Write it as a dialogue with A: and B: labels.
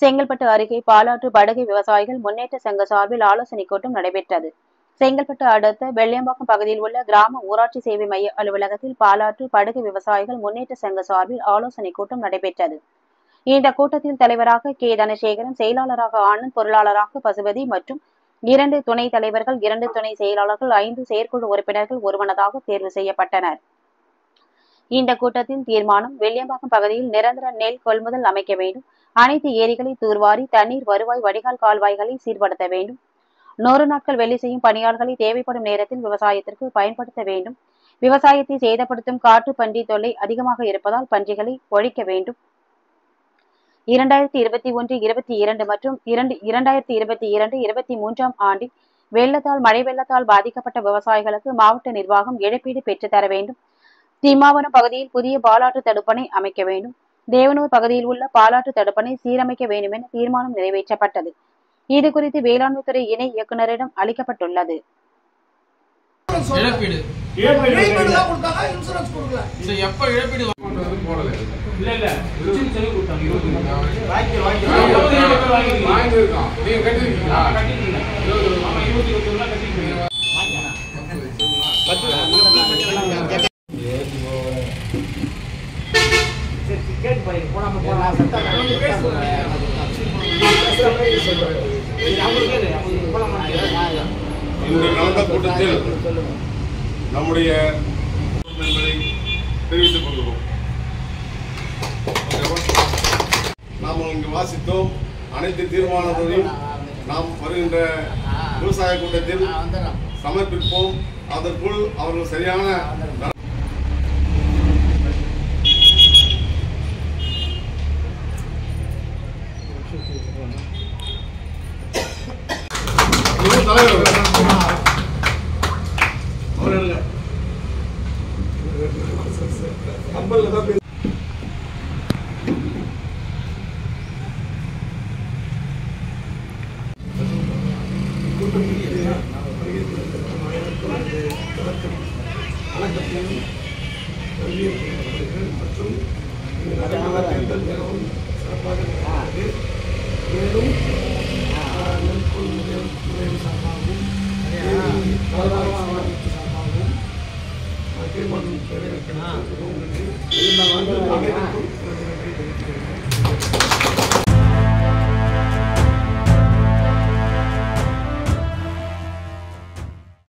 A: செங்கல்பட்டு அருகே பாலாற்று படகு விவசாயிகள் முன்னேற்ற சங்க சார்பில் ஆலோசனைக் கூட்டம் நடைபெற்றது. செங்கல்பட்டு அடுத்த வெள்ளியம்பாக்கம் பகுதியில் உள்ள கிராம ஊராட்சி சேவை மைய அலுவலகத்தில் பாலாற்று படகு விவசாயிகள் முன்னேற்ற சங்க சார்பில் ஆலோசனைக் கூட்டம் நடைபெற்றது. இந்த கூட்டத்தில் தலைவராக கே. தனசேகரன், செயலாளராக ஆனந்த், பொருளாளராக பசுபதி மற்றும் 2 துணைத் தலைவர்கள், 2 துணை செயலாளர்கள், 5 செயற்குழு உறுப்பினர்கள் ஒருமனதாக தேர்வு செய்யப்பட்டனர். இந்த கூட்டத்தில் தீர்மானம்: வெள்ளியம்பாக்கம் பகுதியில் நிரந்தர நெல் கொள்முதல் அமைக்க வேண்டும். அனைத்து ஏரிகளை தூர்வாரி தண்ணீர் வருவாய் வடிகால் கால்வாய்களை சீர்படுத்த வேண்டும். 100 நாட்கள் வேலை செய்யும் பணியாளர்களை தேவைப்படும் நேரத்தில் விவசாயத்திற்கு பயன்படுத்த வேண்டும். விவசாயத்தை சேதப்படுத்தும் காட்டு பன்றி தொல்லை அதிகமாக இருப்பதால் பன்றிகளை ஒழிக்க வேண்டும். 2021-22 மற்றும் 2022-23 ஆண்டில் மழை வெள்ளத்தால் பாதிக்கப்பட்ட விவசாயிகளுக்கு மாவட்ட நிர்வாகம் இழப்பீடு பெற்றுத்தர வேண்டும். திம்மாவரம் பகுதியில் புதிய பாலாற்று தடுப்பணை அமைக்க வேண்டும். தேவனூர் பகுதியில் உள்ள பாலாற்று தடுப்பணை சீரமைக்க வேண்டும் என தீர்மானம் நிறைவேற்றப்பட்டது. இதுகுறித்து வேளாண்மைத்துறை இணை இயக்குநரிடம் அளிக்கப்பட்டுள்ளது.
B: இன்று நடந்த கூட்டத்தில் நம்முடைய தெரிவித்துக் கொள்கிறோம். நாம் இங்கு வாசித்தோம். அனைத்து தீர்மானங்களையும் நாம் வருகின்ற விவசாய கூட்டத்தில் சமர்ப்பிப்போம். அதற்குள் அவர்கள் சரியான மேலும்